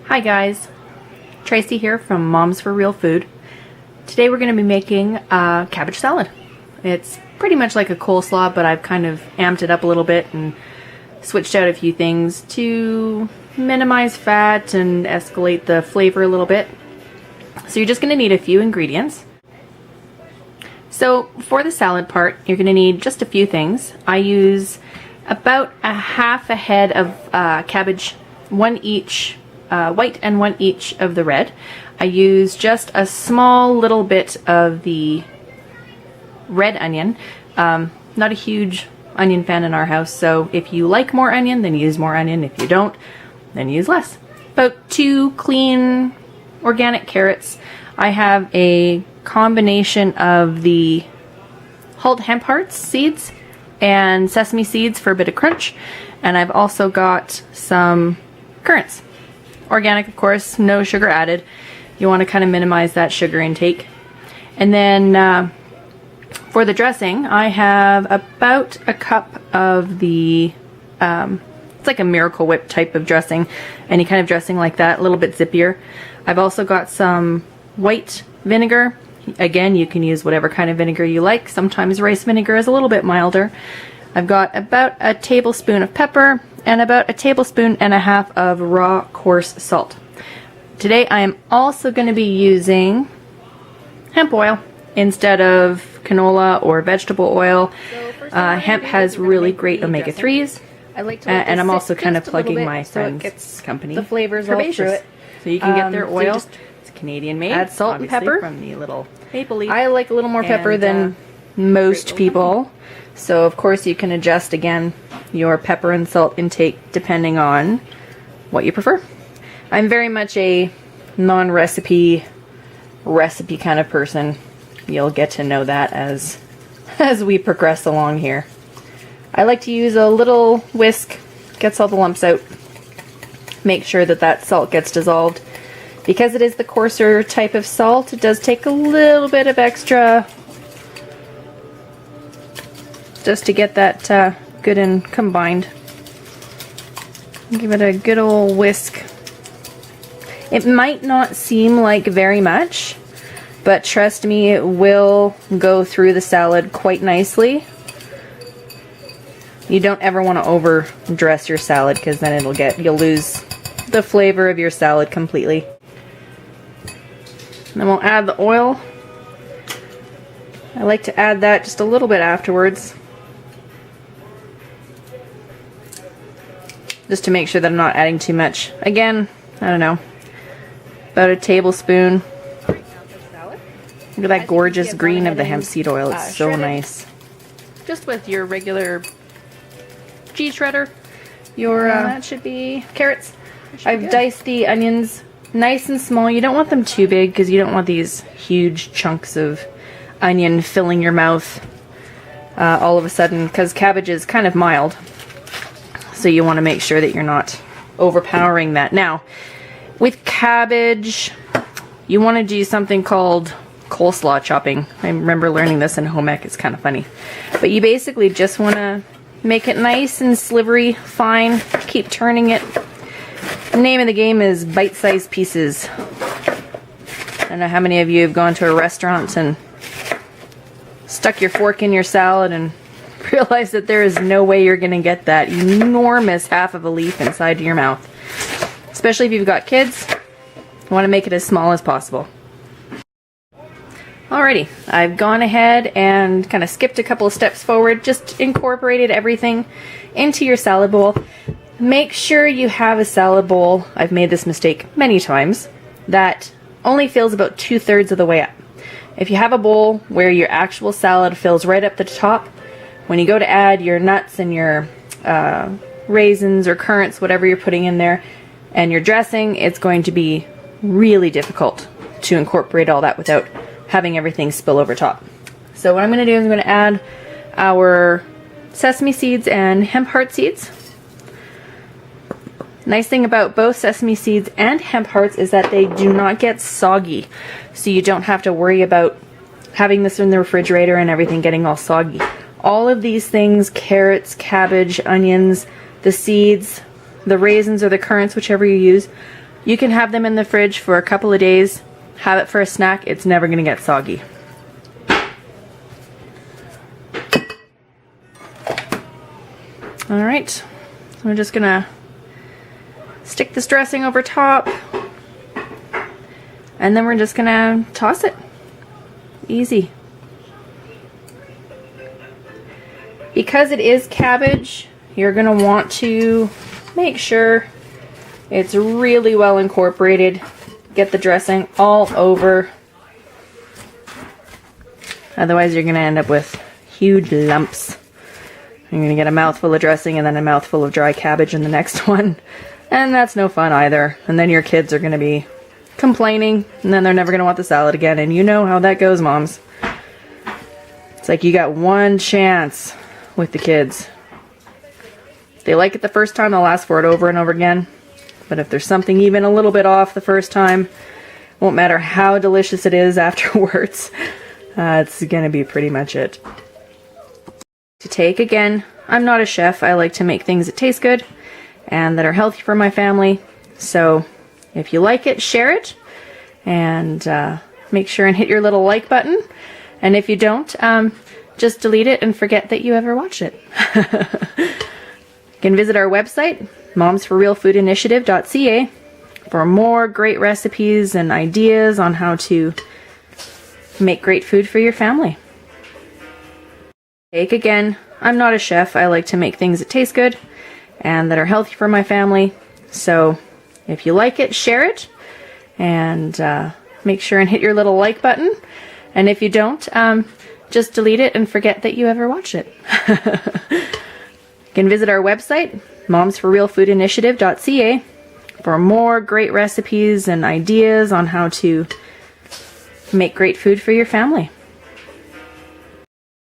Hi guys, Tracy here from Moms for Real Food. Today we're going to be making a cabbage salad. It's pretty much like a coleslaw, but I've kind of amped it up a little bit and switched out a few things to minimize fat and escalate the flavor a little bit. So you're just going to need a few ingredients. So for the salad part, you're going to need just a few things. I use about half a head of cabbage, one each white and one each of the red. I use just a small little bit of the red onion. Not a huge onion fan in our house, so if you like more onion, then use more onion. If you don't, then use less. About 2 clean organic carrots. I have a combination of the hulled hemp hearts seeds and sesame seeds for a bit of crunch, and I've also got some currants. Organic, of course, no sugar added. You want to kind of minimize that sugar intake. And then for the dressing, I have about a cup of the, it's like a Miracle Whip type of dressing, any kind of dressing like that, a little bit zippier. I've also got some white vinegar. Again, you can use whatever kind of vinegar you like. Sometimes rice vinegar is a little bit milder. I've got about a tablespoon of pepper and about a tablespoon and a half of raw coarse salt. Today I am also going to be using hemp oil instead of canola or vegetable oil. Hemp has really great omega-3s, and I'm also kind of plugging my friend's company, the flavors all through it. So you can get their oil. It's Canadian made. Add salt and pepper from the little maple leaf. I like a little more pepper than most people, so of course you can adjust again your pepper and salt intake depending on what you prefer. I'm very much a non-recipe recipe kind of person. You'll get to know that as we progress along here. I like to use a little whisk, gets all the lumps out. Make sure that that salt gets dissolved. Because it is the coarser type of salt, it does take a little bit of extra just to get that good and combined. Give it a good old whisk. It might not seem like very much, but trust me, it will go through the salad quite nicely. You don't ever want to overdress your salad, because then you'll lose the flavor of your salad completely. And then we'll add the oil. I like to add that just a little bit afterwards, just to make sure that I'm not adding too much. Again, I don't know, about a tablespoon. Look at that gorgeous green of the hemp seed oil. It's so nice. Just with your regular cheese shredder, that should be carrots. I've diced the onions nice and small. You don't want them too big because you don't want these huge chunks of onion filling your mouth all of a sudden, because cabbage is kind of mild. So you want to make sure that you're not overpowering that. Now, with cabbage, you want to do something called coleslaw chopping. I remember learning this in home ec. It's kind of funny. But you basically just want to make it nice and slivery, fine. Keep turning it. The name of the game is bite-sized pieces. I don't know how many of you have gone to a restaurant and stuck your fork in your salad and realized that there is no way you're going to get that enormous half of a leaf inside your mouth. Especially if you've got kids, you want to make it as small as possible. Alrighty, I've gone ahead and kind of skipped a couple of steps forward, just incorporated everything into your salad bowl. Make sure you have a salad bowl, I've made this mistake many times, that only fills about 2/3 of the way up. If you have a bowl where your actual salad fills right up the top, when you go to add your nuts and your raisins or currants, whatever you're putting in there, and your dressing, it's going to be really difficult to incorporate all that without having everything spill over top. So what I'm going to do is I'm going to add our sesame seeds and hemp heart seeds. Nice thing about both sesame seeds and hemp hearts is that they do not get soggy, so you don't have to worry about having this in the refrigerator and everything getting all soggy. All of these things, carrots, cabbage, onions, the seeds, the raisins or the currants, whichever you use, You can have them in the fridge for a couple of days, have it for a snack, it's never going to get soggy. Alright, so I'm just going to stick this dressing over top, and then we're just going to toss it. Easy. Because it is cabbage, you're going to want to make sure it's really well incorporated. Get the dressing all over. Otherwise you're going to end up with huge lumps. You're going to get a mouthful of dressing and then a mouthful of dry cabbage in the next one. And that's no fun either. And then your kids are going to be complaining, and then they're never going to want the salad again. And you know how that goes, moms. It's like you got one chance with the kids. If they like it the first time, they'll ask for it over and over again. But if there's something even a little bit off the first time, won't matter how delicious it is afterwards. It's going to be pretty much it. To take, again, I'm not a chef. I like to make things that taste good and that are healthy for my family. So if you like it, share it, and make sure and hit your little like button. And if you don't, just delete it and forget that you ever watched it. You can visit our website, momsforrealfoodinitiative.ca, for more great recipes and ideas on how to make great food for your family. Take, again, I'm not a chef. I like to make things that taste good and that are healthy for my family. So if you like it, share it, and make sure and hit your little like button. And if you don't, just delete it and forget that you ever watched it. You can visit our website, momsforrealfoodinitiative.ca, for more great recipes and ideas on how to make great food for your family.